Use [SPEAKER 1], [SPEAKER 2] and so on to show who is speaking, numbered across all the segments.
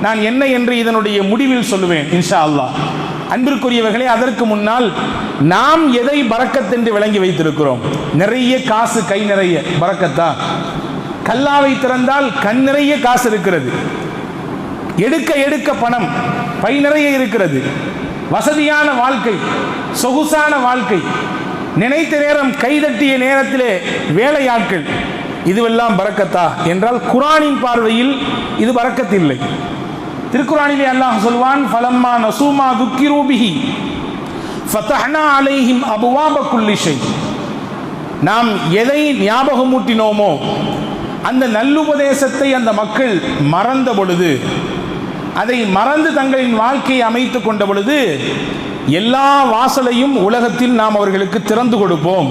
[SPEAKER 1] நான் என்ன என்று இதனுடைய முடிவில் சொல்லுவேன் இன்ஷா அல்லாஹ். அன்பிற்குரியவர்களே, அதற்கு முன்னால் நாம் எதை பரக்கத் என்று விளங்கி வைத்திருக்கிறோம்? நிறைய காசு, கை நிறைய பரக்கத்தா? கல்லாவை திறந்தால் கண் நிறைய காசு இருக்கிறது, எடுக்க எடுக்க பணம் பை நிறைய இருக்கிறது, வசதியான வாழ்க்கை, சொகுசான வாழ்க்கை, நினைத்த நேரம் கைதட்டிய நேரத்திலே வேலையாட்கள், இதுவெல்லாம் பரக்கத்தா என்றால் குர்ஆனின் பார்வையில் இது பரக்கத் இல்லை. திருக்குர்ஆனிலே அல்லாஹ் சொல்வான், ஃபலம்மா நஸூமா துக்கிரு பிஹி ஃபதஹ்னா அலைஹிம் அபுவாப குல்லி ஷை. நாம் எதை ஞாபகமூட்டினோமோ அந்த நல்லுபதேசத்தை அந்த மக்கள் மறந்த பொழுது, அதை மறந்து தங்களின் வாழ்க்கையை அமைத்து கொண்ட பொழுது, எல்லா வாசலையும் உலகத்தில் நாம் அவர்களுக்கு திறந்து கொடுப்போம்.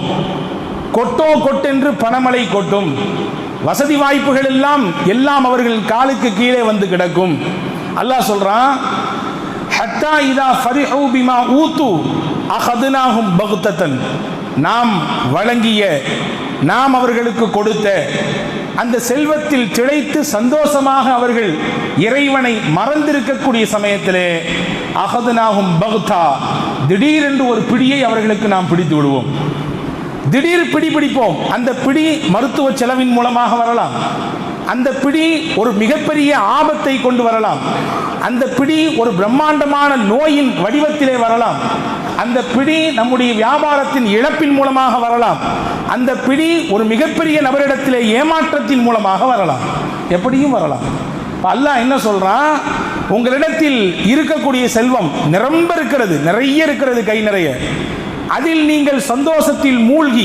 [SPEAKER 1] கொட்டோ கொட்டென்று பணமழை கொட்டும், வசதி வாய்ப்புகள் எல்லாம் அவர்கள் காலுக்கு கீழே வந்து கிடக்கும். அல்லாஹ் சொல்றான், ஹத்தா இதா ஃபரிஹு பிமா ஊது அஹதுனாஹும் பக்தத்தன். நாம் வழங்கிய, நாம் அவர்களுக்கு கொடுத்த அந்த செல்வத்தில் திளைத்து சந்தோஷமாக அவர்கள் இறைவனை மறந்திருக்கக்கூடிய சமயத்திலே அஹதுனாஹும் பக்தா, திடீரென்று ஒரு பிடியை அவர்களுக்கு நாம் பிடித்து விடுவோம். திடீர் பிடிப்போம். அந்த பிடி மருத்துவ செலவின் மூலமாக வரலாம், அந்த பிடி ஒரு மிகப்பெரிய ஆபத்தை கொண்டு வரலாம், அந்த பிடி ஒரு பிரம்மாண்டமான நோயின் வடிவத்திலே வரலாம், அந்த பிடி நம்முடைய வியாபாரத்தின் இழப்பின் மூலமாக வரலாம், அந்த பிடி ஒரு மிகப்பெரிய நபரிடத்திலே ஏமாற்றத்தின் மூலமாக வரலாம், எப்படியும் வரலாம். அல்லாஹ் என்ன சொல்றான், உங்களிடத்தில் இருக்கக்கூடிய செல்வம் நிரம்ப இருக்கிறது, நிறைய இருக்கிறது, கை நிறைய, அதில் நீங்கள் சந்தோஷத்தில் மூழ்கி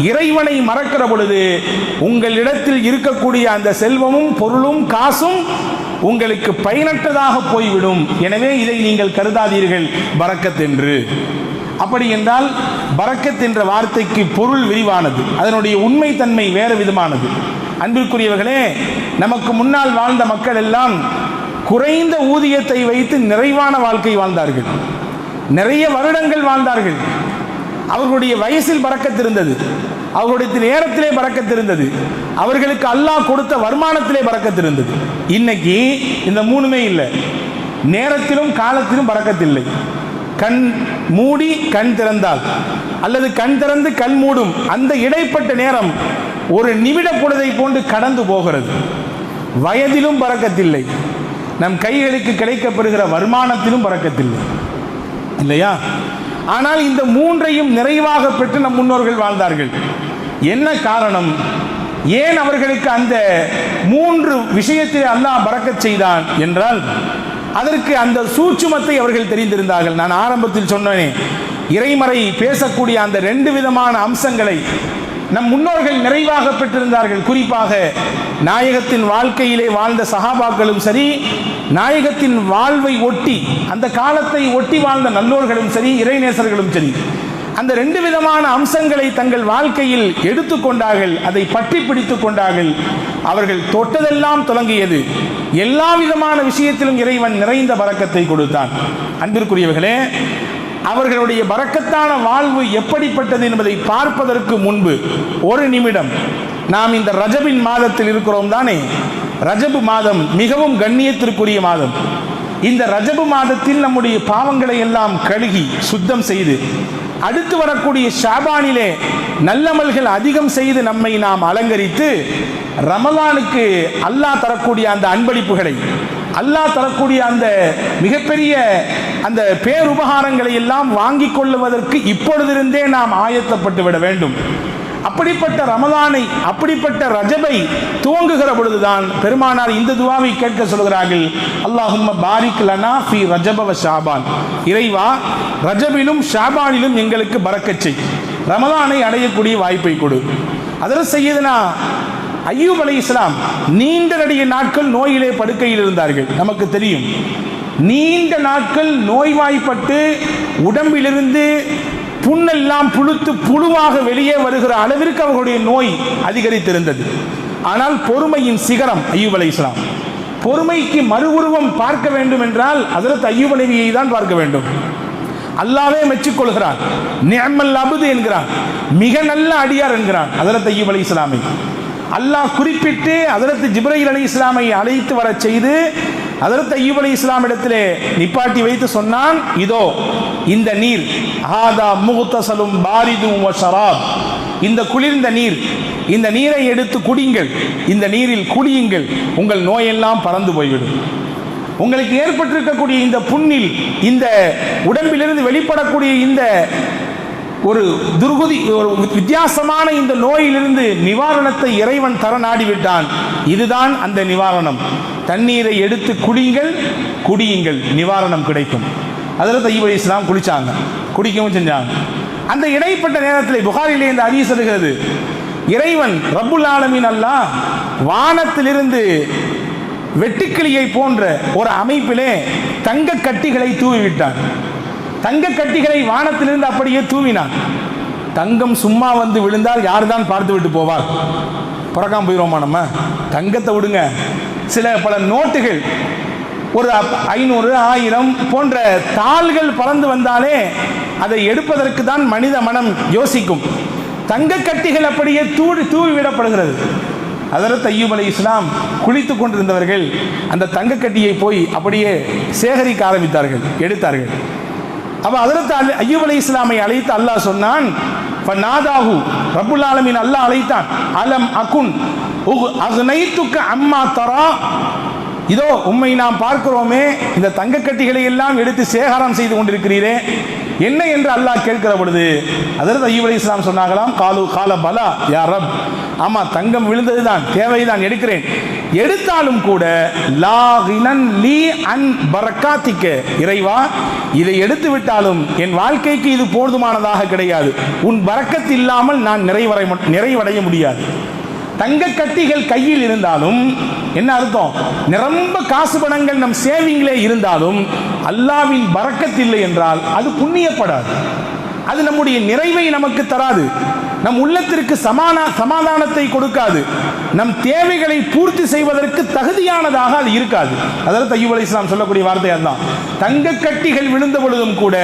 [SPEAKER 1] இறைவனை மறக்கிற பொழுது உங்களிடத்தில் இருக்கக்கூடிய அந்த செல்வமும் பொருளும் காசும் உங்களுக்கு பயனற்றதாக போய்விடும். எனவே இதை நீங்கள் கருதாதீர்கள் பரக்கத் என்று. அப்படி என்றால் பரக்கத் என்ற வார்த்தைக்கு பொருள் விரிவானது, அதனுடைய உண்மை தன்மை வேறு விதமானது. அன்பிற்குரியவர்களே, நமக்கு முன்னால் வாழ்ந்த மக்கள் எல்லாம் குறைந்த ஊதியத்தை வைத்து நிறைவான வாழ்க்கை வாழ்ந்தார்கள், நிறைய வருடங்கள் வாழ்ந்தார்கள். அவர்களுடைய வயசில் பரக்கத் இருந்தது, அவர்களுடைய நேரத்திலே பரக்கத் இருந்தது, அவர்களுக்கு அல்லாஹ் கொடுத்த வருமானத்திலே பரக்கத் இருந்தது. இன்னைக்கு இந்த மூணுமே இல்லை, நேரத்திலும் காலத்திலும் பரக்கத் இல்லை. கண் மூடி கண் திறந்தால் அல்லது கண் திறந்து கண் மூடும் அந்த இடைப்பட்ட நேரம் ஒரு நிமிட பொழுதை போன்று கடந்து போகிறது. வயதிலும் பரக்கத்தில்லை, நம் கைகளுக்கு கிடைக்கப்பெறுகிற வருமானத்திலும் பரக்கத்தில்லை, இல்லையா? ஆனால் இந்த மூன்றையும் நிறைவாக பெற்று நம் முன்னோர்கள் வாழ்ந்தார்கள். என்ன காரணம்? ஏன் அவர்களுக்கு அந்த மூன்று விஷயத்தை அல்லாஹ் பரக்கத் செய்தான் என்றால், அதற்கு அந்த சூட்சுமத்தை அவர்கள் தெரிந்திருந்தார்கள். நான் ஆரம்பத்தில் சொன்னேனே, இறைமறை பேசக்கூடிய அந்த ரெண்டு விதமான அம்சங்களை நம் முன்னோர்கள் நிறைவாக பெற்றிருந்தார்கள். குறிப்பாக நாயகத்தின் வாழ்க்கையிலே வாழ்ந்த சஹாபாக்களும் சரி, நாயகத்தின் வாழ்வை ஒட்டி அந்த காலத்தை ஒட்டி வாழ்ந்த நல்லோர்களும் சரி, இறைநேசர்களும் சரி, அந்த ரெண்டு விதமான அம்சங்களை தங்கள் வாழ்க்கையில் எடுத்துக்கொண்டார்கள், அதை பற்றி பிடித்துக் கொண்டார்கள். அவர்கள் தொட்டதெல்லாம் தொடங்கியது. எல்லா விதமான விஷயத்திலும் இறைவன் நிறைந்த பரக்கத்தை கொடுத்தான். அன்பிற்குரியவர்களே, அவர்களுடைய பரக்கத்தான வாழ்வு எப்படிப்பட்டது என்பதை பார்ப்பதற்கு முன்பு ஒரு நிமிடம், நாம் இந்த ரஜபின் மாதத்தில் இருக்கிறோம் தானே? ரஜபு மாதம் மிகவும் கண்ணியத்திற்குரிய மாதம். இந்த ரஜபு மாதத்தில் நம்முடைய பாவங்களை எல்லாம் கழுகி சுத்தம் செய்து அடுத்து வரக்கூடிய ஷாபானிலே நல்லமல்கள் அதிகம் செய்து நம்மை நாம் அலங்கரித்து ரமலானுக்கு அல்லாஹ் தரக்கூடிய அந்த அன்பளிப்புகளை, அல்லாஹ் தரக்கூடிய அந்த மிகப்பெரிய அந்த பேருபகாரங்களை எல்லாம் வாங்கிக் கொள்ளுவதற்கு இப்பொழுதிருந்தே நாம் ஆயத்தப்பட்டு விட வேண்டும். அப்படிப்பட்ட ரமலானை, அப்படிப்பட்ட ரஜபை துவங்குகிற பொழுதுதான் பெருமானார் இந்த துவாவை கேட்க சொல்கிறார்கள், அல்லாஹும்ம பாரிக் லனா ஃபீ ரஜப வ ஷாபான். இறைவா, ரஜபிலும் ஷாபானிலும் எங்களுக்கு பரக்கத் செய், ரமலானை அடையக்கூடிய வாய்ப்பை கொடு. அதில் சையதுனா அய்யூப் அலைஹிஸ்ஸலாம் நீண்ட நெடிய நாட்கள் நோயிலே படுக்கையில் இருந்தார்கள். நமக்கு தெரியும், நீண்ட நாட்கள் நோய்வாய்ப்பட்டு உடம்பிலிருந்து புண்ணெல்லாம் புழுத்து புழுவாக வெளியே வருகிற அளவிற்கு அவர்களுடைய நோய் அதிகரித்திருந்தது. ஆனால் பொறுமையின் சிகரம் அய்யூப் அலைஹிஸ்ஸலாம். பொறுமைக்கு மறு உருவம் பார்க்க வேண்டும் என்றால் ஹஜ்ரத் அய்யூப் நபியை தான் பார்க்க வேண்டும். அல்லாஹ்வே மெச்சிக்கொள்கிறான், நிஅமல் அப்து என்கிறான், மிக நல்ல அடியார் என்கிறான் ஹஜ்ரத் அய்யூப் அலைஹிஸ்ஸலாமை. அல்லாஹ் குறிப்பிட்டு ஹஜ்ரத் ஜிப்ரீல் அலைஹிஸ்ஸலாமை அழைத்து வர செய்து ஹஜ்ரத் அய்யூப் அலைஹிஸ்ஸலாம் இடத்திலே நிப்பாட்டி வைத்து சொன்னான், இதோ இந்த நீர், ஹாதா முக்தஸலும் பாரிதும் வ ஷராப், இந்த குளிர்ந்த நீர், இந்த நீரை எடுத்து குடிங்கள், இந்த நீரில் குடியுங்கள், உங்கள் நோயெல்லாம் பறந்து போய்விடும். உங்களுக்கு ஏற்பட்டிருக்கக்கூடிய இந்த புண்ணில், இந்த உடம்பிலிருந்து வெளிப்படக்கூடிய இந்த ஒரு துர்குதி, ஒரு வித்தியாசமான இந்த நோயிலிருந்து நிவாரணத்தை இறைவன் தர நாடிவிட்டான். இதுதான் அந்த நிவாரணம். தண்ணீரை எடுத்து குடியுங்கள், நிவாரணம் கிடைக்கும். அதில் அய்யூப் அலைஹிஸ்ஸலாம் குளிச்சாங்க, குடிக்கவும் செஞ்சாங்க. அந்த இடைப்பட்ட நேரத்தில் புகாரிலே இந்த ஹதீஸ் வருகிறது, இறைவன் ரப்புல் ஆலமீன் அல்லாஹ் வானத்திலிருந்து வெட்டுக்கிளியை போன்ற ஒரு அமைப்பிலே தங்க கட்டிகளை தூவிவிட்டான். தங்க கட்டிகளை வானத்திலிருந்து அப்படியே தூவினான். தங்கம் சும்மா வந்து விழுந்தால் யார் தான் பார்த்து விட்டு போவார்? புறக்காம போயிடுவோமா? நம்ம தங்கத்தை விடுங்க, பல நோட்டுகள், ஒரு 500, 1000 போன்ற தாள்கள் பறந்து வந்தாலே அதை எடுப்பதற்கு தான் மனித மனம் யோசிக்கும். தங்க கட்டிகள் அப்படியே தூவி விடப்படுகிறது. ஹஜ்ரத் அய்யூப் அலைஹிஸ்ஸலாம் குளித்துக் கொண்டிருந்தவர்கள் அந்த தங்க கட்டியை போய் அப்படியே சேகரிக்க ஆரம்பித்தார்கள், எடுத்தார்கள். அப்ப ஹஜ்ரத் அய்யூப் அலைஹிஸ்ஸலாமை அழைத்து அல்லாஹ் சொன்னான், ஃபநாதாஹு, ரப்புல் ஆலமீன் அல்லாஹ் அழைத்தான், அலம் அகுன் அக்னைதுக அம்மா தரா, இதோ உம்மை நாம் பார்க்கிறோமே, இந்த தங்க கட்டிகளை எல்லாம் எடுத்து சேகரம் செய்து கொண்டிருக்கிறீரே, என்ன என்று அல்லாஹ் கேட்கிற பொழுது ஹஜ்ரத் அய்யூப் அலைஹிஸ்ஸலாம் சொன்னாங்களாம், கால பலா யா ரப், ஆமா தங்கம் விழுந்ததுதான், தேவைதான், எடுக்கிறேன். எடுத்தாலும் கூட லா கினன் லீ அன் பரக்காத்திக்க, இறைவா இதை எடுத்து விட்டாலும் என் வாழ்க்கைக்கு இது போதுமானதாக கிடையாது, உன் பரக்கத் இல்லாமல் நான் நிறைவடைய முடியாது. தங்க கட்டிகள் கையில் இருந்தாலும் என்ன அர்த்தம்? நிரம்ப காசு பணங்கள் நம் சேவிங்லே இருந்தாலும் அல்லாஹ்வின் பரக்கத் இல்லை என்றால் அது புண்ணியப்படாது, அது நம்முடைய நிறைவை நமக்கு தராது, நம் உள்ளத்திற்கு சமாதானத்தை கொடுக்காது, நம் தேவைகளை பூர்த்தி செய்வதற்கு தகுதியானதாக அது இருக்காது. அதாவது அய்யூப் அலைஹிஸ்ஸலாம் சொல்லக்கூடிய வார்த்தை அதுதான். தங்க கட்டிகள் விழுந்த பொழுதும் கூட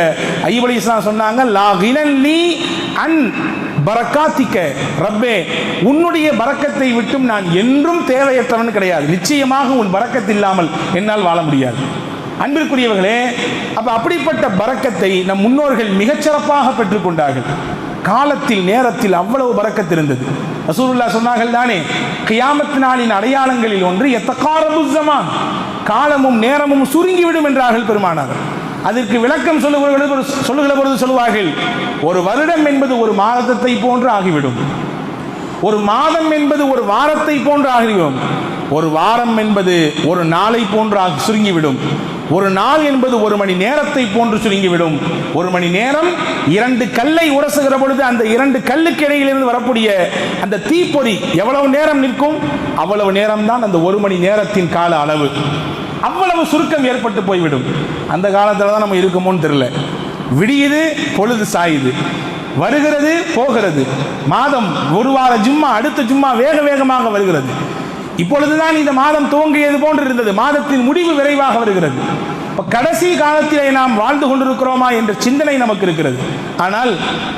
[SPEAKER 1] அய்யூப் அலைஹிஸ்ஸலாம் சொன்னாங்க, லா கினன் லீ அன் பரக்காத்திக்க, ரப்பே உன்னுடைய பரக்கத்தை விட்டும் நான் என்றும் தேவையற்றவன் கிடையாது, நிச்சயமாக உன் பரக்கத் இல்லாமல் என்னால் வாழ முடியாது. அன்பிற்குரியவர்களே, அப்படிப்பட்ட பரக்கத்தை நம் முன்னோர்கள் மிகச்சிறப்பாக பெற்றுக்கொண்டார்கள். காலத்தில் நேரத்தில் அவ்வளவு பரக்கத் இருந்தது. ரசூலுல்லாஹ் சொன்னார்கள் தானே, கியாமத் நாளின் அடையாளங்களில் ஒன்று யத்தகாரபு ஸமான், காலமும் நேரமும் சுருங்கிவிடும் என்றார்கள் பெருமானார். அதற்கு விளக்கம் சொல்லுகிற பொழுது சொல்லுவார்கள், ஒரு வருடம் என்பது ஒரு மாதத்தை போன்று ஆகிவிடும், ஒரு மாதம் என்பது ஒரு வாரத்தை போன்று ஆகிவிடும், ஒரு வாரம் என்பது ஒரு நாளை போன்று சுருங்கிவிடும், ஒரு நாள் என்பது ஒரு மணி நேரத்தை போன்று சுருங்கிவிடும், ஒரு மணி நேரம் 2 கல்லை உரசுகிற பொழுது அந்த 2 கல்லுக்கு இடையிலிருந்து வரக்கூடிய அந்த தீப்பொறி எவ்வளவு நேரம் நிற்கும், அவ்வளவு நேரம் தான் அந்த 1 மணி நேரத்தின் கால அளவு. அவ்வளவு சுருக்கம் ஏற்பட்டு போய்விடும். அந்த காலத்தில் தான் நம்ம இருக்கோமோன்னு தெரியல. விடியுது, பொழுது சாயுது, வருகிறது போகிறது, மாதம் ஒரு வார ஜும்மா அடுத்த ஜும்மா வேக வேகமாக வருகிறது. இப்பொழுதுதான் இந்த மாதம் துவங்கியது போன்று இருந்தது, மாதத்தின் முடிவு விரைவாக வருகிறது. கடைசி காலத்திலே நாம் வாழ்ந்து கொண்டிருக்கிறோமா என்ற சிந்தனை நமக்கு இருக்கிறது. ஆனால்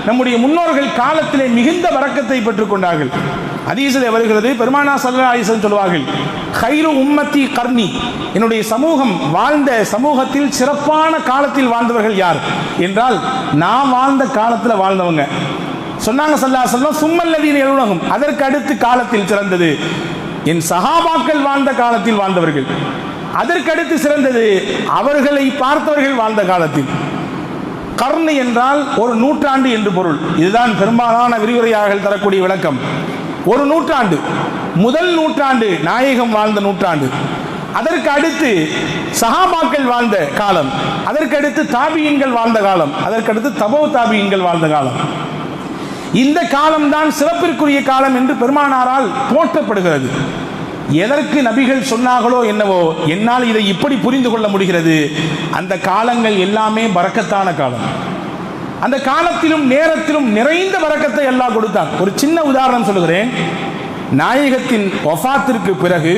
[SPEAKER 1] நம்முடைய முன்னோர்கள் காலத்திலே மிகுந்த பரக்கத்தை பெற்றுக் கொண்டார்கள். ஹதீஸிலே வருகிறது, பெருமானார் ஸல்லல்லாஹு அலைஹி வஸல்லம் சொல்வார்கள், கைரு உம்மத்தி கர்ணி, என்னுடைய சமூகம் வாழ்ந்த சமூகத்தில் சிறப்பான காலத்தில் வாழ்ந்தவர்கள் யார் என்றால் நான் வாழ்ந்த காலத்தில் வாழ்ந்தவங்க. சொன்னாங்க ஸல்லல்லாஹு அலைஹி வஸல்லம், சும்மல்லதீன யலூனஹும், அதற்கு அடுத்து காலத்தில் சிறந்தது என் சஹாபாக்கள் வாழ்ந்த காலத்தில் வாழ்ந்தவர்கள், அதற்கடுத்து சிறந்தது அவர்களை பார்த்தவர்கள் வாழ்ந்த காலத்தில். கர்ணி என்றால் ஒரு நூற்றாண்டு என்று பொருள். இதுதான் பெரும்பாலான விரிவுரையாளர்கள் தரக்கூடிய விளக்கம். ஒரு நூற்றாண்டு, முதல் நூற்றாண்டு நாயகம் வாழ்ந்த நூற்றாண்டு, அதற்கு அடுத்து சஹாபாக்கள் வாழ்ந்த காலம், அதற்கடுத்து தாபியீன்கள் வாழ்ந்த காலம், அதற்கடுத்து தபோ தாபியீன்கள் வாழ்ந்த காலம். இந்த காலம்தான் சிறப்பிற்குரிய காலம் என்று பெருமானாரால் போற்றப்படுகிறது. எதற்கு நபிகள் சொன்னார்களோ என்னவோ, என்னால் இதை இப்படி புரிந்து கொள்ள முடிகிறது, அந்த காலங்கள் எல்லாமே பரக்கத்தான காலம். அந்த காலத்திலும் நேரத்திலும் நிறைந்த பரக்கத்தை அல்லாஹ் கொடுத்தான். ஒரு சின்ன உதாரணம் சொல்லுகிறேன். நாயகத்தின் வஃபாத்திற்கு பிறகு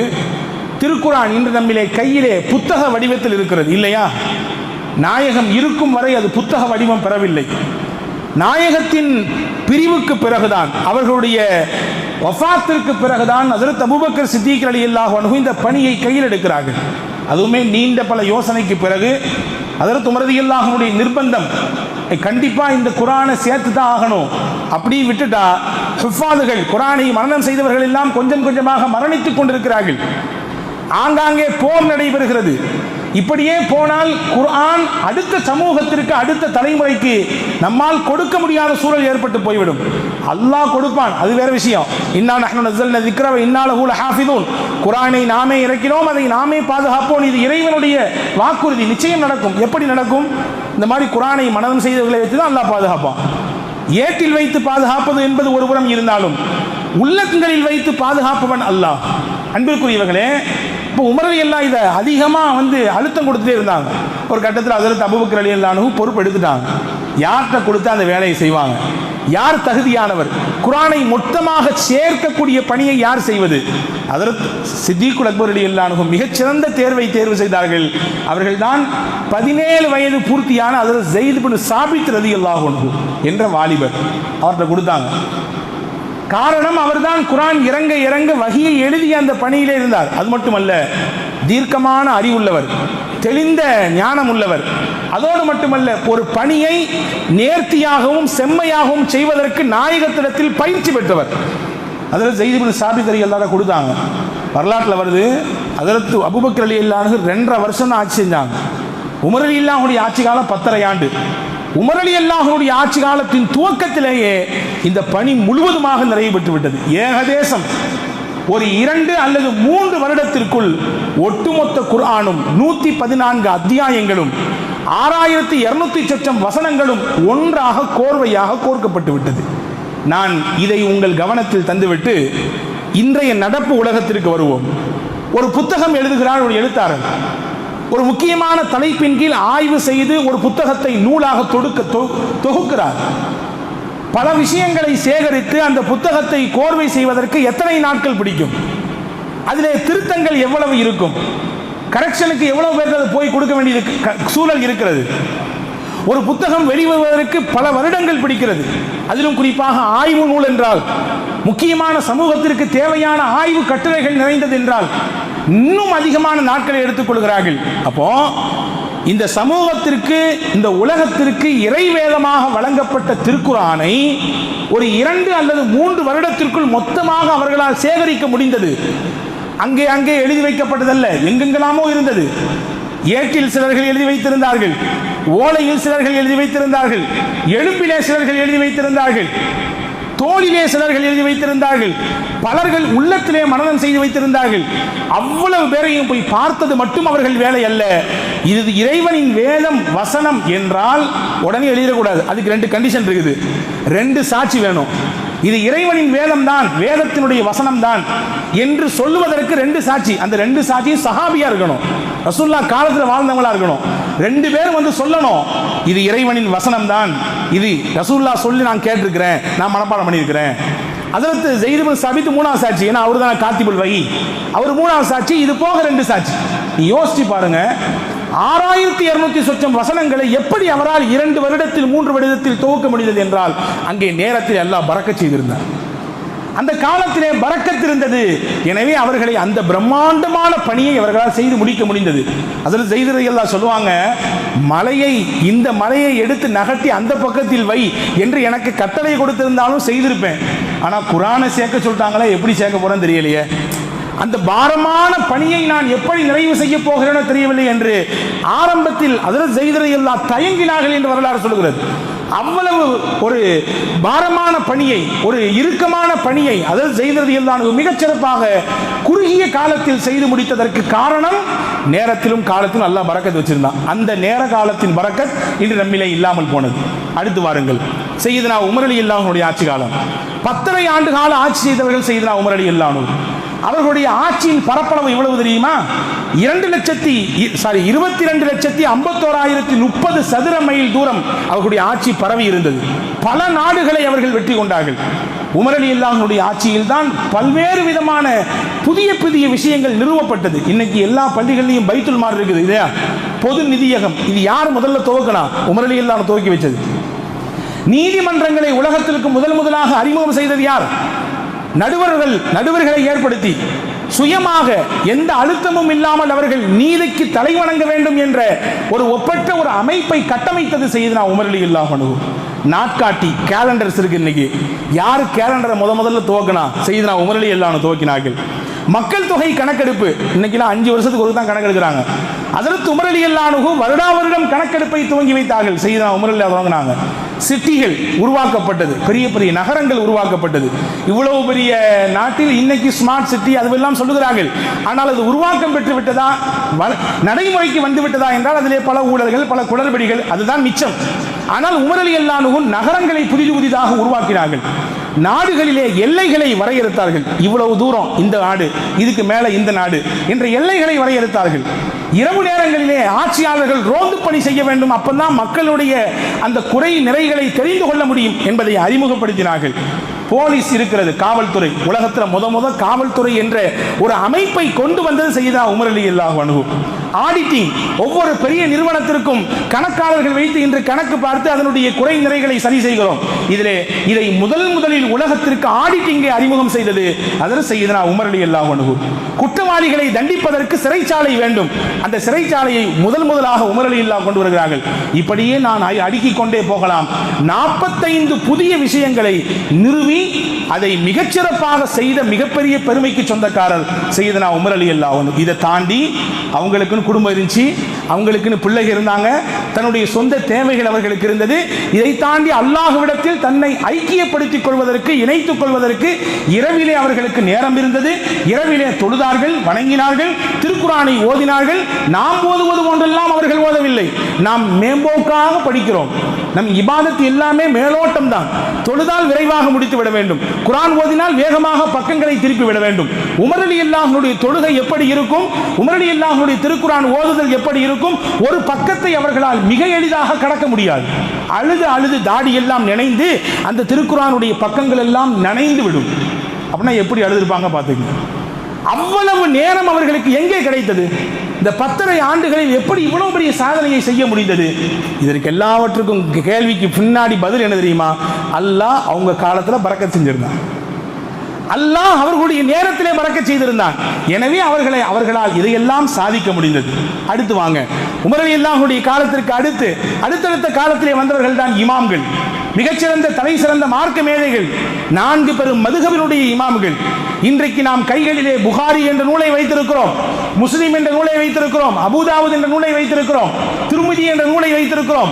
[SPEAKER 1] திருக்குர்ஆன் இன்று நம்மிலே கையிலே புத்தக வடிவத்தில் இருக்கிறது இல்லையா? நாயகம் இருக்கும் வரை அது புத்தக வடிவம் பெறவில்லை. நாயகத்தின் பிரிவுக்கு பிறகுதான், அவர்களுடைய வஃபாத்திற்கு பிறகுதான் ஹஜ்ரத் அபூபக்கர் சித்திக் ரலியல்லாஹு அன்ஹு இந்த பணியை கையில் எடுக்கிறார்கள். அதுவுமே நீண்ட பல யோசனைக்கு பிறகு ஹஜ்ரத் உமர் ரலியல்லாஹு அன்ஹுடைய நிர்பந்தம், கண்டிப்பா இந்த குர்ஆனை சேர்த்து தான் ஆகணும். அப்படி விட்டுட்டா ஹுஃபாதுகள், குர்ஆனை மரணம் செய்தவர்கள் எல்லாம் கொஞ்சம் கொஞ்சமாக மரணித்துக் கொண்டிருக்கிறார்கள். ஆங்காங்கே போர் நடைபெறுகிறது. இப்படியே போனால் குர்ஆன் அடுத்த சமூகத்திற்கு, அடுத்த தலைமுறைக்கு நம்மால் கொடுக்க முடியாத சூழல் ஏற்பட்டு போய்விடும். அல்லாஹ் கொடுப்பான், அது வேற விஷயம். இன்னா நஹ்னு நஸல்னா ذிக்ர வ இன்னா லஹு லஹாஃபிதூன். குர்ஆனை நாமே இறக்கினோம், அதை நாமே பாதுகாப்போம். இது இறைவனுடைய வாக்குறுதி, நிச்சயம் நடக்கும். எப்படி நடக்கும்? இந்த மாதிரி குர்ஆனை மனனம் செய்தவர்களை வைத்து தான் அல்லாஹ் பாதுகாப்பான். ஏட்டில் வைத்து பாதுகாப்பது என்பது ஒருபுறம் இருந்தாலும் உள்ளங்களில் வைத்து பாதுகாப்பவன் அல்லாஹ். அன்பிற்குரியவர்களே, இப்போ உமர் ரலியல்லாஹு இதை அதிகமாக அழுத்தம் கொடுத்துட்டே இருந்தாங்க. ஒரு கட்டத்தில் ஹஜ்ரத் அபூபக்கர் ரலியல்லாஹு அன்ஹு பொறுப்பு எடுத்துட்டாங்க. யார்கிட்ட கொடுத்து அந்த வேலையை செய்வாங்க, யார் தகுதியானவர், குர்ஆனை மொத்தமாக சேர்க்கக்கூடிய பணியை யார் செய்வது? ஹஜ்ரத் சித்திக்குல் அக்பர் ரலியல்லாஹு அன்ஹு மிகச்சிறந்த தேர்வு செய்தார்கள். அவர்கள்தான் 17 வயது பூர்த்தியான ஹஜ்ரத் ஸைத் பின் சாபித் ரலியல்லாஹு அன்ஹு என்ற வாலிபர். அவர்கிட்ட கொடுத்தாங்க. காரணம், அவர்தான் குர்ஆன் இறங்க இறங்க வஹியை எழுதிய அந்த பணியிலே இருந்தார். அது மட்டுமல்ல, தீர்க்கமான அறிவுள்ளவர், தெளிந்த ஞானம் உள்ளவர். அதோடு மட்டுமல்ல, ஒரு பணியை நேர்த்தியாகவும் செம்மையாகவும் செய்வதற்கு நாயகத்திடத்தில் பயிற்சி பெற்றவர். அதில் ஸைத் பின் சாபித் ரலியல்லாஹு அன்ஹு கொடுத்தாங்க. வரலாற்றில் வருது, ஹஜ்ரத் அபூபக்கர் ரலியல்லாஹு அன்ஹு 2.5 வருஷம் தான் ஆட்சி செஞ்சாங்க. உமர் ரலியல்லாஹு அன்ஹுடைய ஆட்சி காலம் 10.5 ஆண்டு. உமர் ரலியல்லாஹு அன்ஹுடைய ஆட்சி காலத்தின் துவக்கத்திலேயே இந்த பணி முழுவதுமாக நிறைவு பெற்று விட்டது. ஏகதேசம் ஒரு 2 அல்லது 3 வருடத்திற்குள் ஒட்டுமொத்த குர்ஆனும் 114 அத்தியாயங்களும் 6200 சொச்சம் வசனங்களும் ஒன்றாக கோர்வையாக கோர்க்கப்பட்டு விட்டது. நான் இதை உங்கள் கவனத்தில் தந்துவிட்டு இன்றைய நடப்பு உலகத்திற்கு வருவோம். ஒரு புத்தகம் எழுதுகிறார் ஒரு எழுத்தாளர். ஒரு முக்கியமான தலைப்பின் கீழ் ஆய்வு செய்து ஒரு புத்தகத்தை நூலாக தொகுக்கிறார். பல விஷயங்களை சேகரித்து அந்த புத்தகத்தை கோர்வை செய்வதற்கு எத்தனை நாட்கள் பிடிக்கும்? அதிலே திருத்தங்கள் எவ்வளவு இருக்கும்? கரெக்ஷனுக்கு எவ்வளவு பேருக்கு போய் கொடுக்க வேண்டிய சூழல் இருக்கிறது. ஒரு புத்தகம் வெளிவருவதற்கு பல வருடங்கள் பிடிக்கிறது. அதிலும் குறிப்பாக ஆய்வு நூல் என்றால், முக்கியமான சமூகத்திற்கு தேவையான ஆய்வு கட்டுரைகள் நிறைந்தது என்றால் இன்னும் அதிகமான நாட்களை எடுத்துக்கொள்கிறார்கள். அப்போ இந்த சமூகத்திற்கு, இந்த உலகத்திற்கு இறைவேதமாக வழங்கப்பட்ட திருக்குர்ஆனை ஒரு 2 அல்லது 3 வருடத்திற்குள் மொத்தமாக அவர்களால் சேகரிக்க முடிந்தது. அங்கே அங்கே எழுதி வைக்கப்பட்டதல்ல, எங்கெங்கெல்லாமோ இருந்தது. ஏட்டில் சிலர்கள் எழுதி வைத்திருந்தார்கள், ஓலையில் சிலர்கள் எழுதி வைத்திருந்தார்கள், எழும்பிலே சிலர்கள் எழுதி வைத்திருந்தார்கள், தோளிலே சிலர்கள் எழுதி வைத்திருந்தார்கள், பலர்கள் உள்ளத்திலே மனனம் செய்து வைத்திருந்தார்கள். அவ்வளவு பேரையும் போய் பார்த்தது மட்டும் அவர்கள் வேலை அல்ல. இது இறைவனின் வேதம் வசனம் என்றால் உடனே எழுதிடக்கூடாது. அதுக்கு 2 கண்டிஷன் இருக்குது. 2 சாட்சி வேணும். இது இறைவனின் வேதம் தான், வேதத்தினுடைய வசனம் தான் என்று சொல்லுவதற்கு 2 சாட்சி. அந்த 2 சாட்சியும் சஹாபியா இருக்கணும், ரசூலுல்லாஹ் காலத்தில் வாழ்ந்தவங்களா இருக்கணும். 2 பேரும் சொல்லணும், இது இறைவனின் வசனம் தான், இது ரசூலுல்லாஹ் சொல்லி நான் கேட்டிருக்கிறேன், நான் மனப்பாடம் பண்ணியிருக்கிறேன். ஹஜ்ரத் ஸைத் பின் சாபித் 3ஆவது சாட்சி, ஏன்னா அவர் தான் காத்திபுல் வஹி, அவர் 3ஆவது சாட்சி. இது போக 2 சாட்சி. யோசிச்சு பாருங்க, 6200 சொச்சம் வசனங்களை எப்படி அவரால் 2 வருடத்தில் 3 வருடத்தில் துவக்க முடிந்தது என்றால், அங்கே நேரத்தில் அல்லாஹ் பரக்கத் செய்திருந்தார். அந்த காலத்திலே பரக்கத் இருந்தது. எனவே அவர்களை அந்த பிரம்மாண்டமான பணியை அவர்களால் செய்து முடிக்க முடிந்தது. அதில் ஸைத் ரலியல்லாஹு சொல்லுவாங்க, மலையை, இந்த மலையை எடுத்து நகர்த்தி அந்த பக்கத்தில் வை என்று எனக்கு கட்டளை கொடுத்திருந்தாலும் செய்திருப்பேன். ஆனால் குர்ஆனை சேர்க்க சொல்லிட்டாங்களே, எப்படி சேர்க்க போறேன்னு தெரியலையே, அந்த பாரமான பணியை நான் எப்படி நிறைவு செய்ய போகிறேனோ தெரியவில்லை என்று ஆரம்பத்தில் ஹஜ்ரத் ஸைத் ரலியல்லாஹு தயங்கினார்கள் என்று வரலாறு சொல்கிறது. அவ்வளவு ஒரு பாரமான பணியை, ஒரு இறுக்கமான பணியை ஹஜ்ரத் ஸைத் ரலியல்லாஹு மிகச் சிறப்பாக குறுகிய காலத்தில் செய்து முடித்ததற்கு காரணம், நேரத்திலும் காலத்திலும் அல்லாஹ் பரக்கத் வச்சிருந்தான். அந்த நேர காலத்தின் பரக்கத் இன்று நம்மிலே இல்லாமல் போனது. அடுத்து வாருங்கள், சையதுனா உமர் ரலியல்லாஹு அன்ஹுடைய ஆட்சி காலம். 10.5 ஆண்டு கால ஆட்சி செய்தவர்கள் சையதுனா உமர் ரலியல்லாஹு அன்ஹு. அவர்களுடைய ஆட்சியின் பரப்பளவு எவ்வளவு தெரியுமா? 22,51,30 சதுர மைல் தூரம் அவர்களுடைய ஆட்சி பரவி இருந்தது. பல நாடுகளை அவர்கள் வெற்றி கொண்டார்கள். உமர் ரலியல்லாஹு அன்ஹுடைய ஆட்சியில் தான் பல்வேறு விதமான புதிய புதிய விஷயங்கள் நிறுவப்பட்டது. இன்னைக்கு எல்லா பள்ளிகளிலும் பைத்துல் மால் இருக்குது இல்லையா, பொது நிதியகம். இது யார் முதல்ல துவக்கினா? உமர் ரலியல்லாஹு அன்ஹு துவக்கி வச்சது. நீதிமன்றங்களை உலகத்திற்கு முதலாக அறிமுகம் செய்தது யார்? நடுவர்களை ஏற்படுத்தி சுயமாக எந்த அழுத்தமும் இல்லாமல் அவர்கள் நீதிக்கு தலைவணங்க வேண்டும் என்ற ஒரு ஒப்பற்ற ஒரு அமைப்பை கட்டமைத்தது செய்தனா உமர் ரலியல்லாஹு அன்ஹு. நாட்காட்டி கேலண்டர்ஸ் இருக்கு. இன்னைக்கு யாரு கேலண்டரை முதல்ல துவக்கினா? செய்தனா உமர் ரலியல்லாஹு அன்ஹு துவக்கினார்கள். மக்கள் தொகை கணக்கெடுப்பு இன்னைக்கெல்லாம் 5 வருஷத்துக்கு ஒரு தான் கணக்கெடுக்கிறாங்க. ஹஜ்ரத் உமர் ரலியல்லாஹு அன்ஹு வருடம் கணக்கெடுப்பை துவங்கி வைத்தார்கள். செய்தனா உமர் ரலியல்லாஹு அன்ஹு துவங்கினாங்க. சிட்டிகள் உருவாக்கப்பட்டது, பெரிய பெரிய நகரங்கள் உருவாக்கப்பட்டது. இவ்வளவு பெரிய நாட்டில் இன்னைக்கு ஸ்மார்ட் சிட்டி அதுவெல்லாம் சொல்லுகிறார்கள். ஆனால் அது உருவாக்கம் பெற்று விட்டதா, நடைமுறைக்கு வந்து விட்டதா என்றால் அதிலே பல ஊழல்கள், பல குளறுபடிகள், அதுதான் மிச்சம். ஆனால் உமர் ரலியல்லாஹு அன்ஹு நகரங்களை புதிதாக உருவாக்கினார்கள். நாடுகளிலே எல்லைகளை வரையறுத்தார்கள். இவ்வளவு தூரம் இந்த நாடு, இதுக்கு மேல இந்த நாடு என்ற எல்லைகளை வரையறுத்தார்கள். இரவு நேரங்களிலே ஆட்சியாளர்கள் ரோந்து பணி செய்ய வேண்டும், அப்பதான் மக்களுடைய அந்த குறை நிறைகளை தெரிந்து கொள்ள முடியும் என்பதை அறிமுகப்படுத்தினார்கள். போலீஸ் இருக்கிறது, காவல்துறை. உலகத்தில் முத காவல்துறை என்ற ஒரு அமைப்பை கொண்டு வந்தது செய்தா உமர் ரலியல்லாஹு அன்ஹு. ஆடிட்டிங், ஒவ்வொரு பெரிய நிறுவனத்திற்கும் கணக்காளர்கள் வைத்து இன்று கணக்கு பார்த்து அதனுடைய குறை நிறைகளை சரி செய்கிறோம். இதை முதலில் உலகத்திற்கு ஆடிட்டிங்கை அறிமுகம் செய்தது அதற்கு செய்தனா உமர் ரலியல்லாஹு அன்ஹு. குற்றவாளிகளை தண்டிப்பதற்கு சிறைச்சாலை வேண்டும். அந்த சிறைச்சாலையை முதலாக உமர் ரலியல்லாஹு கொண்டு வருகிறார்கள். இப்படியே நான் அடுக்கிக் கொண்டே போகலாம். 45 புதிய விஷயங்களை நிறுவி அதை மிகச்சிறப்பாக செய்த மிகப்பெரிய பெருமைக்கு சொந்தக்காரர் செய்தனா உமர் ரலியல்லாஹு அன்ஹு. இதை தாண்டி அவங்களுக்குன்னு குடும்பம் இருந்துச்சு, அவங்களுக்குன்னு பிள்ளைகள் இருந்தாங்க, தன்னுடைய சொந்த தேவைகள் அவர்களுக்கு இருந்தது. இதை தாண்டி அல்லாஹ்விடத்தில் தன்னை ஐக்கியப்படுத்திக் கொள்வதற்கு, இணைத்துக் கொள்வதற்கு இரவிலே அவர்களுக்கு நேரம் இருந்தது. இரவிலே தொழுதார்கள், வணங்கினார்கள், திருக்குரானை ஓதினார்கள். நாம் ஓதுவது போன்றெல்லாம் அவர்கள் ஓதவில்லை. நாம் மேம்போக்காக படிக்கிறோம். நம் இபாதத் எல்லாமே மேலோட்டம் தான். தொழுதால் விரைவாக முடித்து விட வேண்டும், குர்ஆன் ஓதினால் வேகமாக பக்கங்களை திருப்பி விட வேண்டும். உமர் ரலியல்லாஹு அன்ஹுடைய தொழுகை எப்படி இருக்கும், உமர் ரலியல்லாஹு அன்ஹுடைய திருக்குர்ஆன் ஓதுதல் எப்படி இருக்கும்? ஒரு பக்கத்தை அவர்களால் மிக எளிதாக கடக்க முடியாது. அழுது தாடி எல்லாம் நினைந்து அந்த திருக்குர்ஆனுடைய பக்கங்கள் எல்லாம் நனைந்து விடும். அப்படின்னா எப்படி அழுதுருப்பாங்க பார்த்துக்கங்க. அவ்வளவு நேரம் அவர்களுக்கு எங்கே கிடைத்தது? இந்த 10.5 ஆண்டுகளில் எப்படி இவ்வளவு பெரிய சாதனையை செய்ய முடிந்தது? இதற்கு எல்லாவற்றுக்கும் கேள்விக்கு பின்னாடி பதில் என்ன தெரியுமா? அல்லாஹ் அவங்க காலத்தில் பரக்கத் செஞ்சிருந்தான். அல்லாஹ் அவர்களுடைய நேரத்திலே பரக்கத் செய்திருந்தான். எனவே அவர்களால் இதையெல்லாம் சாதிக்க முடிந்தது. அடுத்து வாங்க, உமர் ரலியல்லாஹு அன்ஹுடைய காலத்திற்கு அடுத்தடுத்த காலத்திலே வந்தவர்கள் தான் இமாம்கள், மிகச்சிறந்த தலை சிறந்த மார்க்க மேதைகள், 4 பெரும் மதுஹபினுடைய இமாம்கள். இன்றைக்கு நாம் கைகளிலே புகாரி என்ற நூலை வைத்திருக்கிறோம், முஸ்லிம் என்ற நூலை வைத்திருக்கிறோம், அபூதாவுத் என்ற நூலை வைத்திருக்கிறோம், திருமிதி என்ற நூலை வைத்திருக்கிறோம்,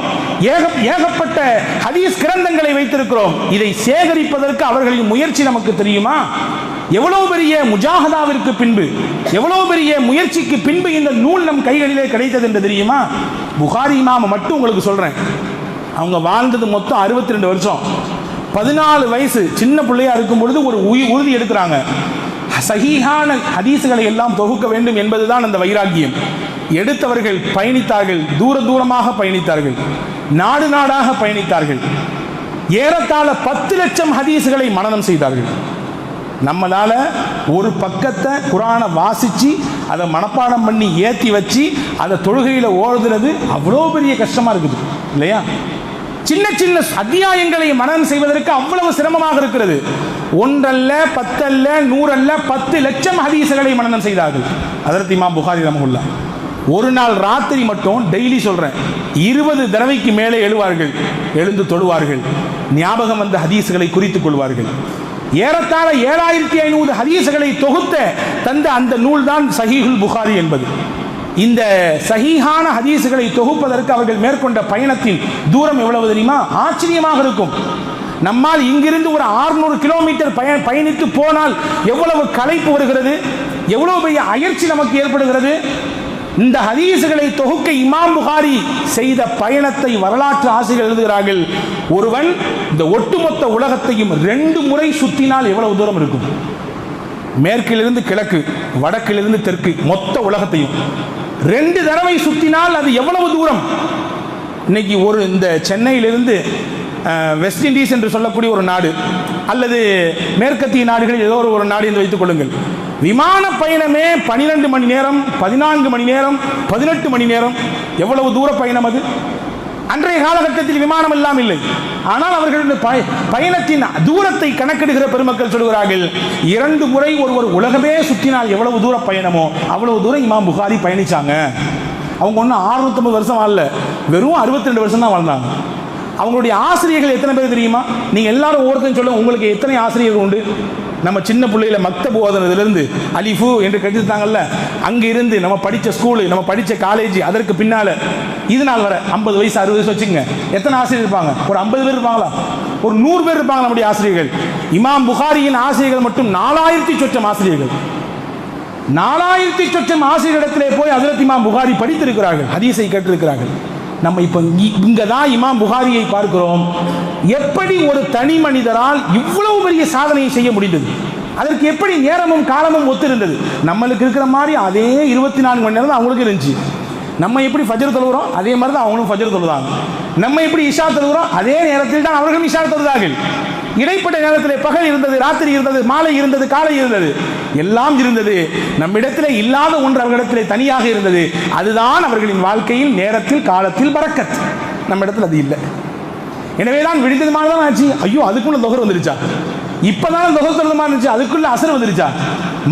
[SPEAKER 1] ஏகப்பட்ட ஹதீஸ் கிரந்தங்களை வைத்திருக்கிறோம். இதை சேகரிப்பதற்கு அவர்களின் முயற்சி நமக்கு தெரியுமா? எவ்வளவு பெரிய முஜாஹதாவிற்கு பின்பு, எவ்வளவு பெரிய முயற்சிக்கு பின்பு இந்த நூல் நம் கைகளிலே கிடைத்தது என்று தெரியுமா? புகாரி இமாம் மட்டும் உங்களுக்கு சொல்றேன், அவங்க வாழ்ந்தது மொத்தம் 62 வருஷம். 14 வயசு சின்ன பிள்ளையா இருக்கும் பொழுது ஒரு உறுதி எடுக்கிறாங்க, சஹீஹான ஹதீசுகளை எல்லாம் தொகுக்க வேண்டும் என்பதுதான் அந்த வைராக்கியம். எடுத்தவர்கள் பயணித்தார்கள், தூரமாக பயணித்தார்கள், நாடாக பயணித்தார்கள். ஏறத்தாழ 10 லட்சம் ஹதீசுகளை மனனம் செய்தார்கள். நம்மளால ஒரு பக்கத்தை குர்ஆனை வாசிச்சு அதை மனப்பாடம் பண்ணி ஏற்றி வச்சு அதை தொழுகையில் ஓடுறது அவ்வளோ பெரிய கஷ்டமா இருக்குது இல்லையா? சின்ன சின்ன அத்தியாயங்களை மனனம் செய்வதற்கு அவ்வளவு சிரமமாக இருக்கிறது. 1 அல்ல 10 அல்ல 100 அல்ல 10 லட்சம் ஹதீசுகளை மனனம் செய்தார்கள் ஹஜ்ரத் இமாம் புகாரி ரஹ்மத்துல்லாஹ். ஒரு நாள் ராத்திரி மட்டும் டெய்லி சொல்றேன் 20 தடவைக்கு மேலே எழுந்து தொழுவார்கள், ஞாபகம் வந்த ஹதீசுகளை குறித்துக் கொள்வார்கள். ஏறத்தாழ 7500 ஹதீசுகளை தொகுத்த தந்த அந்த நூல் தான் சஹீஹுல் புகாரி என்பது. இந்த சஹீஹான ஹதீசுகளை தொகுப்பதற்கு அவர்கள் மேற்கொண்ட பயணத்தின் தூரம் எவ்வளவு தெரியுமா? ஆச்சரியமாக இருக்கும். நம்மால் இங்கிருந்து ஒரு 600 கிலோமீட்டர் பயணித்து போனால் எவ்வளவு களைப்பு வருகிறது, எவ்வளவு பெரிய அயற்சி நமக்கு ஏற்படுகிறது. இந்த ஹதீசுகளை தொகுக்க இமாம் புகாரி செய்த பயணத்தை வரலாற்று ஆசிரியர்கள் எழுதுகிறார்கள். ஒருவன் இந்த ஒட்டுமொத்த உலகத்தையும் 2 முறை சுற்றினால் எவ்வளவு தூரம் இருக்கும்? மேற்கிலிருந்து கிழக்கு, வடக்கிலிருந்து தெற்கு, மொத்த உலகத்தையும் 2 தடவை சுற்றினால் அது எவ்வளவு தூரம்? இன்னைக்கு இந்த சென்னையிலிருந்து வெஸ்ட் இண்டீஸ் என்று சொல்லக்கூடிய ஒரு நாடு அல்லது மேற்கத்திய நாடுகளில் ஏதோ ஒரு நாடு என்று வைத்துக் கொள்ளுங்கள். விமான பயணமே 12 மணி நேரம், 14 மணி நேரம், 18 மணி நேரம். எவ்வளவு தூர பயணம் அது? அன்றைய காலகட்டத்தில் விமானம் எல்லாம் இல்லை. ஆனால் அவர்களுடைய பயணத்தின் தூரத்தை கணக்கெடுக்கிற பெருமக்கள் சொல்கிறார்கள், 2 முறை ஒருவர் உலகமே சுற்றினால் எவ்வளவு தூர பயணமோ அவ்வளவு தூரம் இமாம் புகாரி பயணிச்சாங்க. அவங்க ஒன்றும் 650 வருஷம் வாழல, வெறும் 62 வருஷம் தான் வாழ்ந்தாங்க. அவங்களுடைய ஆசிரியர்கள் எத்தனை பேர் தெரியுமா? நீங்கள் எல்லாரும் ஒவ்வொருத்தரும் சொல்லுங்க, உங்களுக்கு எத்தனை ஆசிரியர்கள் உண்டு? நம்ம சின்ன பிள்ளையில மக்தப் ஓதுனதுலேருந்து அலிஃபு என்று கற்றுத்தாங்கல்ல, அங்கே இருந்து நம்ம படித்த ஸ்கூலு, நம்ம படித்த காலேஜ், அதற்கு பின்னால் இது நாள் வர 50 வயசு 60 வயசு வச்சுங்க, எத்தனை ஆசிரியர் இருப்பாங்க? ஒரு 50 பேர் இருப்பாங்களா? ஒரு 100 பேர் இருப்பாங்க நம்முடைய ஆசிரியர்கள். இமாம் புகாரியின் ஆசிரியர்கள் மட்டும் 4000 சொச்சம் ஆசிரியர்கள். 4000 சொச்சம் ஆசிரியரிடத்திலே போய் ஹஜ்ரத் இமாம் புகாரி படித்திருக்கிறார்கள், ஹதீஸை கேட்டிருக்கிறார்கள். நம்ம இப்போ இங்கே தான் இமாம் புகாரியை பார்க்கிறோம். எப்படி ஒரு தனி மனிதரால் இவ்வளவு பெரிய சாதனையை செய்ய முடிந்தது? அதற்கு எப்படி நேரமும் காலமும் ஒத்திருந்தது? நம்மளுக்கு இருக்கிற மாதிரி அதே 24 மணி நேரம் தான் அவங்களுக்கு இருந்துச்சு. நம்ம எப்படி ஃபஜ்ர் தொழுகிறோம் அதே மாதிரி தான் அவங்களும் ஃபஜ்ர் தொழுதாங்க. நம்ம எப்படி இஷா தொழுகிறோம் அதே நேரத்தில் தான் அவர்களும் இஷா தொழுதார்கள். இடைப்பட்ட நேரத்தில் பகல் இருந்தது, ராத்திரி இருந்தது, மாலை இருந்தது, காலை இருந்தது, எல்லாம் இருந்தது. நம்மிடத்தில் இல்லாத ஒன்று அவர்களிடத்தில் தனியாக இருந்தது. அதுதான் அவர்களின் வாழ்க்கையில் நேரத்தில் காலத்தில் பரக்கத். நம்ம இடத்துல அது இல்லை. எனவே தான் விடுதமான தான் ஆச்சு. ஐயோ அதுக்குள்ள தொகர் வந்துருச்சா? இப்பதான் தொகர் சொல்லுமா இருந்துச்சு, அதுக்குள்ள அசர் வந்துருச்சா?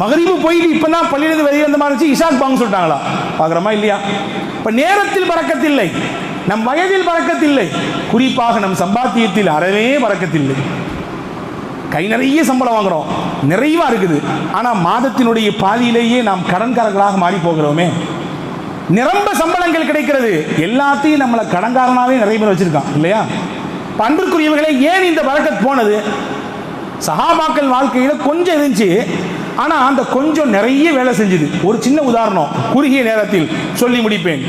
[SPEAKER 1] மகரிபு போயிட்டு இப்பதான் பள்ளியிலிருந்து வெளியே வந்த மாதிரி இருந்துச்சு, இஷாக் பாங்க சொல்லிட்டாங்களா? பார்க்குறோமா இல்லையா? இப்போ நேரத்தில் பரக்கத்தில்லை, நம் வயதில் பரக்கத்தில்லை, குறிப்பாக நம் சம்பாத்தியத்தில் அறவே பரக்கத்தில்லை. கை நிறைய சம்பளம் வாங்குறோம், நிறைவா இருக்குது, ஆனால் மாதத்தினுடைய பாதியிலேயே நாம் கடன்காரர்களாக மாறி போகிறோமே. நிரம்ப சம்பளங்கள் கிடைக்கிறது, எல்லாத்தையும் நம்மளை கடன்காரனாவே நிறைய பேர் வச்சிருக்கான் இல்லையா? அன்பிற்குரியவர்களே, ஏன் இந்த பரக்கத் போனது? சஹாபாக்கள் வாழ்க்கையில் கொஞ்சம் இருந்துச்சு, ஆனால் அந்த கொஞ்சம் நிறைய வேலை செஞ்சுது. ஒரு சின்ன உதாரணம் குறுகிய நேரத்தில் சொல்லி முடிப்பேன்.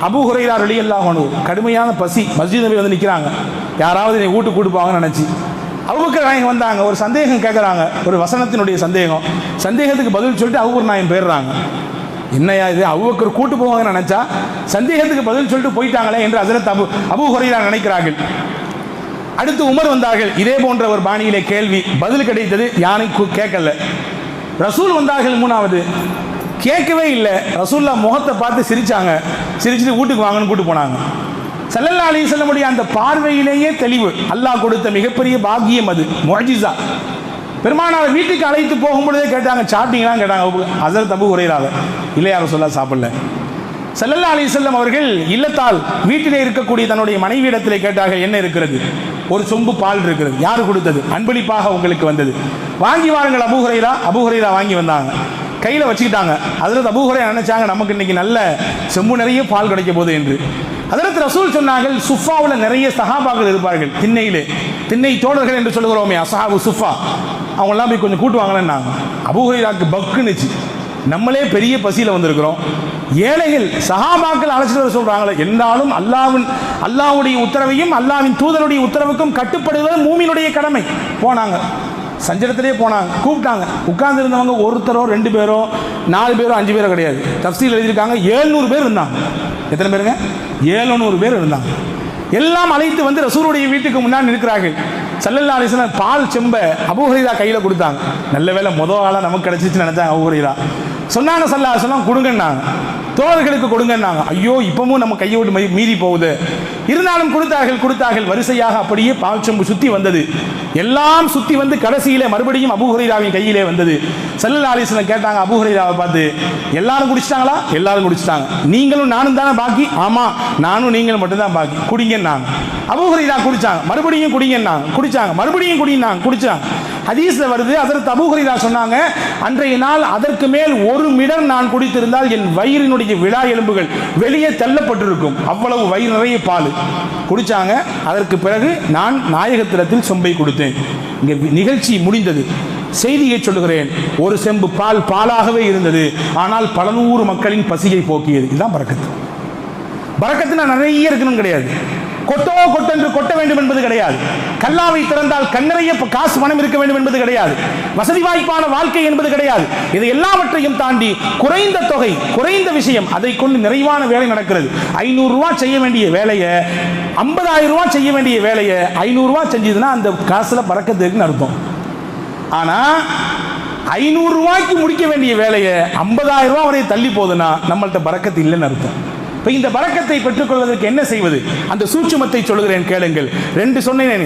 [SPEAKER 1] அபூ ஹுரைரா ரலியல்லாஹு அன்ஹு கடுமையான பசி, மஸ்ஜித் நபி வந்து நிற்கிறாங்க, யாராவது என்னை வீட்டுக்கு கூட்டு போவாங்கன்னு நினச்சி. அபூபக்கர் நாயகம் வந்தாங்க, ஒரு சந்தேகம் கேட்குறாங்க, ஒரு வசனத்தினுடைய சந்தேகம். சந்தேகத்துக்கு பதில் சொல்லிட்டு அபூபக்கர் நாயகம் போயிடுறாங்க. என்னையா இது, அபூபக்கர் கூட்டு போவாங்கன்னு நினச்சா சந்தேகத்துக்கு பதில் சொல்லிட்டு போயிட்டாங்களே என்று ஹஜ்ரத் அபூ ஹுரைரா நினைக்கிறார்கள். அடுத்து உமர் வந்தார்கள், இதே போன்ற ஒரு பாணியிலே கேள்வி, பதில் கிடைத்தது, யானைக்கு கேட்கல. ரசூல் வந்தார்கள், 3வது கேட்கவே இல்லை. ரசூல்லா முகத்தை பார்த்து சிரிச்சாங்க, சிரிச்சுட்டு வீட்டுக்கு வாங்கன்னு கூட்டு போனாங்க. ஸல்லல்லாஹு அலைஹி வஸல்லம் அந்த பார்வையிலேயே தெளிவு, அல்லாஹ் கொடுத்த மிகப்பெரிய பாக்கியம், அது முஅஜிஸா. பெருமானார் வீட்டுக்கு அழைத்து போகும்பொழுதே கேட்டாங்க, சாப்பிட்டீங்களான்னு கேட்டாங்க ஹஜ்ரத் அபூ ஹுரைராவை. இல்லையா ரசூல்லா, சாப்பிடல. ஸல்லல்லாஹு அலைஹி வஸல்லம் அவர்கள் இல்லத்தால் வீட்டிலே இருக்கக்கூடிய தன்னுடைய மனைவியிடத்திலே கேட்டார்கள், என்ன இருக்கிறது? ஒரு சொம்பு பால் இருக்கிறது. யார் கொடுத்தது? அன்பளிப்பாக உங்களுக்கு வந்தது, வாங்கி வாருங்கள் அபூ ஹுரைரா. அபூ ஹுரைரா வாங்கி வந்தாங்க, கையில் வச்சுக்கிட்டாங்க. ஹஜ்ரத் அபூ ஹுரைரா நினைச்சாங்க, நமக்கு இன்னைக்கு நல்ல செம்பு நிறைய பால் கிடைக்க போகுது என்று. ஹஜ்ரத் ரசூல் சொன்னார்கள், சுஃபாவில் நிறைய சஹாபாக்கள் இருப்பார்கள், திண்ணை தோழர்கள் என்று சொல்லுகிறோமே, அஸ்ஹாபு சுஃபா, அவங்களாம் போய் கொஞ்சம் கூட்டுவாங்களேன்னாங்க. அபூ ஹுரைராக்கு பக்குனுச்சு, நம்மளே பெரிய பசியில் வந்திருக்கிறோம், ஏழைகள் சஹாபாக்கள் அழைச்சிட்டு வர சொல்றாங்களே, என்றாலும் அல்லாஹ்வுடைய உத்தரவையும் அல்லாஹ்வின் தூதருடைய உத்தரவுக்கும் கட்டுப்படுவது மூமினுடைய கடமை. போனாங்க, சஞ்சலத்திலே போனாங்க, கூப்பிட்டாங்க. உட்கார்ந்து இருந்தவங்க ஒருத்தரோ 2 பேரோ 4 பேரோ 5 பேரோ கிடையாது, தஃப்சீல் எழுதியிருக்காங்க 700 பேர் இருந்தாங்க. எத்தனை பேருங்க? 700 பேர் இருந்தாங்க. எல்லாம் அழைத்து வந்து ரசூலுடைய வீட்டுக்கு முன்னாடி நிற்கிறார்கள். ஸல்லல்லாஹு அலைஹி வஸல்லம் பால் செம்ப அபூ ஹுரைரா கையில் கொடுத்தாங்க. நல்ல வேலை முதல் ஆளாக நமக்கு கிடைச்சிச்சுன்னு நினைச்சாங்க. அபூ ஹுரைரா சொன்னாங்க, ஸல்லல்லாஹு அலைஹி வஸல்லம் கொடுங்கன்னாங்க, தோழர்களுக்கு கொடுங்கன்னாங்க. ஐயோ இப்பவும் நம்ம கையை விட்டு மீறி போகுது, இருந்தாலும் கொடுத்தார்கள். வரிசையாக அப்படியே பால் செம்பு சுத்தி வந்தது, எல்லாம் சுத்தி வந்து கடைசியிலே மறுபடியும் அபூ ஹுரைராவின் கையிலே வந்தது. ஸல்லல்லாஹு அலைஹி வஸல்லம் கேட்டாங்க அபூ ஹுரைராவை பார்த்து, எல்லாரும் குடிச்சிட்டாங்களா? எல்லாரும் குடிச்சிட்டாங்க. நீங்களும் நானும் தானே பாக்கி? ஆமா, நானும் நீங்களும் மட்டும்தான் பாக்கி, குடிங்கன்னாங்க. அபூ ஹுரைரா குடிச்சாங்க, மறுபடியும் குடிங்கன்னாங்க, குடிச்சாங்க, மறுபடியும் குடினாங்க, குடிச்சாங்க. ஹதீஸ்ல வருது, ஹஜ்ரத் அபூ ஹுரைரா சொன்னாங்க, அன்றைய நாள் அதற்கு மேல் 1 மிடர் நான் குடித்திருந்தால் என் வயிறினுடைய விழா எலும்புகள் வெளியே தள்ளப்பட்டிருக்கும், அவ்வளவு வயிறு நிறைய பால் குடிச்சாங்க. அதற்கு பிறகு நான் நாயகத்திடத்தில் சொம்பை கொடுத்தேன். இங்கே நிகழ்ச்சி முடிந்தது. செய்தியை சொல்லுகிறேன், ஒரு செம்பு பால் பாலாகவே இருந்தது, ஆனால் பல 100 மக்களின் பசியை போக்கியது. இதுதான் பரக்கத்து. பரக்கத்துனா நிறைய இருக்கணும் கிடையாது, கொட்டென்று கொட்ட வேண்டும் என்பது கிடையாது, கல்லாவை திறந்தால் கண்ணறைய காசு பணம் இருக்க வேண்டும் என்பது கிடையாது, வசதி வாய்ப்பான வாழ்க்கை என்பது கிடையாது. இது எல்லாவற்றையும் தாண்டி குறைந்த தொகை, குறைந்த விஷயம், அதை கொண்டு நிறைவான வேலை நடக்கிறது. 500 ரூபாய் செய்ய வேண்டிய வேலையை 50,000 ரூபாய் செய்ய வேண்டிய வேலையை 500 ரூபாய் செஞ்சதுன்னா அந்த காசுல பரக்கத்து இருக்குன்னு அர்த்தம். ஆனா 500 ரூபாய்க்கு முடிக்க வேண்டிய வேலையை 50,000 ரூபாய் வரை தள்ளி போகுதுன்னா நம்மள்ட்ட பரக்கத்து இல்லைன்னு அர்த்தம். இப்போ இந்த பரக்கத்தை பெற்றுக்கொள்வதற்கு என்ன செய்வது? அந்த சூட்சுமத்தை சொல்கிறேன் கேளுங்கள். 2 சொன்னேன்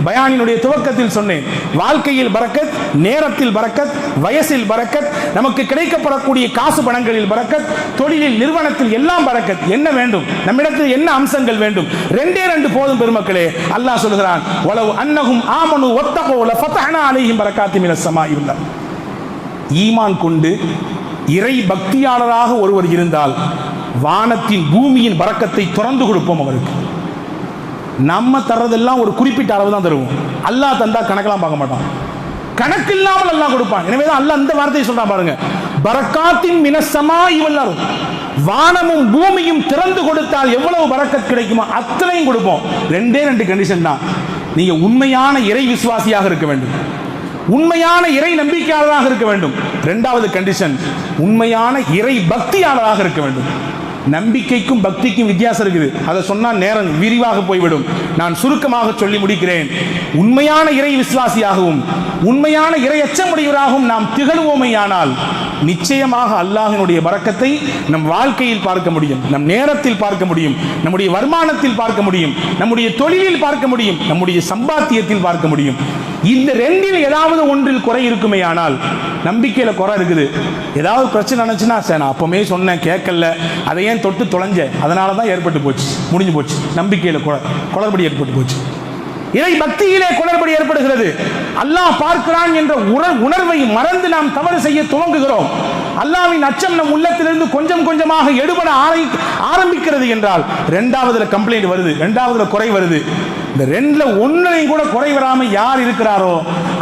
[SPEAKER 1] பயானினுடைய துவக்கத்தில் சொன்னேன். வாழ்க்கையில் பரக்கத், நேரத்தில் பரக்கத், வயசில் பரக்கத், நமக்கு கிடைக்கப்படக்கூடிய காசு பணங்களில் பரக்கத், தொழிலில் நிறுவனத்தில் எல்லாம் பரக்கத். என்ன வேண்டும்? நம்மிடத்தில் என்ன அம்சங்கள் வேண்டும்? 2 போதும் பெருமக்களே. அல்லாஹ் சொல்கிறான், வலவ் அன்னஹும் ஆமனு வத்தகூ லஃபதஹ்னா அலைஹிம் பரக்காத்தின் மினஸ் ஸமாஇ வல் அர்த். ஈமான் கொண்டு இறை பக்தியாளராக ஒருவர் இருந்தால் வானத்தின் பூமியின் பரக்கத்தை திறந்து கொடுப்போம் அவருக்கு. நம்ம தர்றதெல்லாம் ஒரு குறிப்பிட்ட அளவு தான் தருவோம். அல்லாஹ் தந்தா கணக்கெல்லாம் பார்க்க மாட்டான், கணக்கு இல்லாமல் அல்லாஹ் கொடுப்பான். எனவே தான் அல்லாஹ் அந்த வார்த்தையை சொல்றான் பாருங்க, பரக்காத்தின் மினஸ் ஸமாஇ வல் அர்த். வானமும் பூமியும் திறந்து கொடுத்தால் எவ்வளவு பரக்கத் கிடைக்குமோ அத்தனையும் கொடுப்போம். 2 கண்டிஷன் தான். நீங்க உண்மையான இறை விசுவாசியாக இருக்க வேண்டும், உண்மையான இறை நம்பிக்கையாளராக இருக்க வேண்டும். 2வது கண்டிஷன், உண்மையான இறை பக்தியாளராக இருக்க வேண்டும். நம்பிக்கைக்கும் பக்திக்கும் வித்தியாசம் இருக்குது. அதை சொன்னால் நேரம் விரிவாக போய்விடும். நான் சுருக்கமாக சொல்லி முடிக்கிறேன். உண்மையான இறை விசுவாசியாகவும் உண்மையான இறை அச்சமுடையவராகவும் நாம் திகழ்வோமையானால் நிச்சயமாக அல்லாஹ்வினுடைய பரக்கத்தை நம் வாழ்க்கையில் பார்க்க முடியும், நம் நேரத்தில் பார்க்க முடியும், நம்முடைய வருமானத்தில் பார்க்க முடியும், நம்முடைய தொழிலில் பார்க்க முடியும், நம்முடைய சம்பாத்தியத்தில் பார்க்க முடியும். இந்த 2 ஏதாவது ஒன்றில் குறை இருக்குமேயானால், நம்பிக்கையில் குறை இருக்குது, ஏதாவது பிரச்சனை நினைச்சுன்னா, சார் நான் அப்பவுமே சொன்னேன் கேட்கல, அதை ஏன் தொட்டு தொலைஞ்ச, அதனால தான் ஏற்பட்டு போச்சு, முடிஞ்சு போச்சு. நம்பிக்கையில் குளறுபடி ஏற்பட்டு போச்சு. இறை பக்தியிலே குளறுபடி ஏற்படுகிறது. அல்லாஹ் பார்க்கிறான் என்ற உணர்வை மறந்து நாம் தவறு செய்ய துவங்குகிறோம். அல்லாஹ்வின் அச்சம் நம் உள்ளத்திலிருந்து கொஞ்சம் கொஞ்சமாக எடுபட ஆரம்பிக்கிறது என்றால் 2வதுல கம்ப்ளைண்ட் வருது, 2வதுல குறை வருது. இந்த 2ல 1லையும் கூட குறை வராமல் யார் இருக்கிறாரோ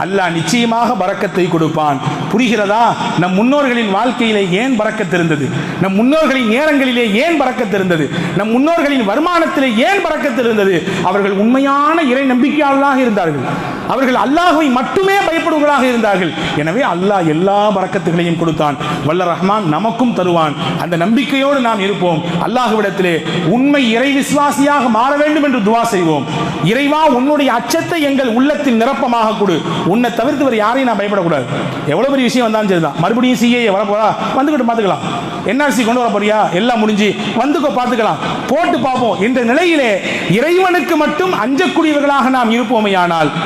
[SPEAKER 1] அல்லாஹ் நிச்சயமாக பரக்கத்தை கொடுப்பான். புரிகிறதா? நம் முன்னோர்களின் வாழ்க்கையிலே ஏன் பரக்கத் இருந்தது? நம் முன்னோர்களின் நேரங்களிலே ஏன் பரக்கத் இருந்தது? நம் முன்னோர்களின் வருமானத்திலே ஏன் பரக்கத் இருந்தது? அவர்கள் உண்மையான இறை நம்பிக்கையாளராக இருந்தார்கள். அவர்கள் அல்லாஹ்வை மட்டுமே பயப்படுவர்களாக இருந்தார்கள். எனவே அல்லாஹ் எல்லா பரக்கத்துகளையும் கொடுத்தான். வல்ல ரஹ்மான் நமக்கும் தருவான். அந்த நம்பிக்கையோடு நாம் இருப்போம். அல்லாஹ்விடத்திலே உண்மை இறை விசுவாசியாக மாற வேண்டும் என்று துவா செய்வோம். இறைவா, உன்னுடைய அச்சத்தை எங்கள் உள்ளத்தில் நிரப்பமாக கொடு. உன்னை தவிர்த்து வேறு யாரையும் நான் பயப்படக்கூடாது. எவ்வளவு பெரிய விஷயம் வந்தாலும் சரிதான். மறுபடியும் சிஏ வரப்போறா, வந்துக்கிட்டு பார்த்துக்கலாம். என்ஆர்சி கொண்டு வர போறியா, எல்லாம் முடிஞ்சு வந்துக்கோ, பார்த்துக்கலாம், போட்டு பார்ப்போம் என்ற நிலையிலே இறைவனுக்கு மட்டும் அஞ்சக்கூடியவர்களாக நாம் இருப்போமையானால்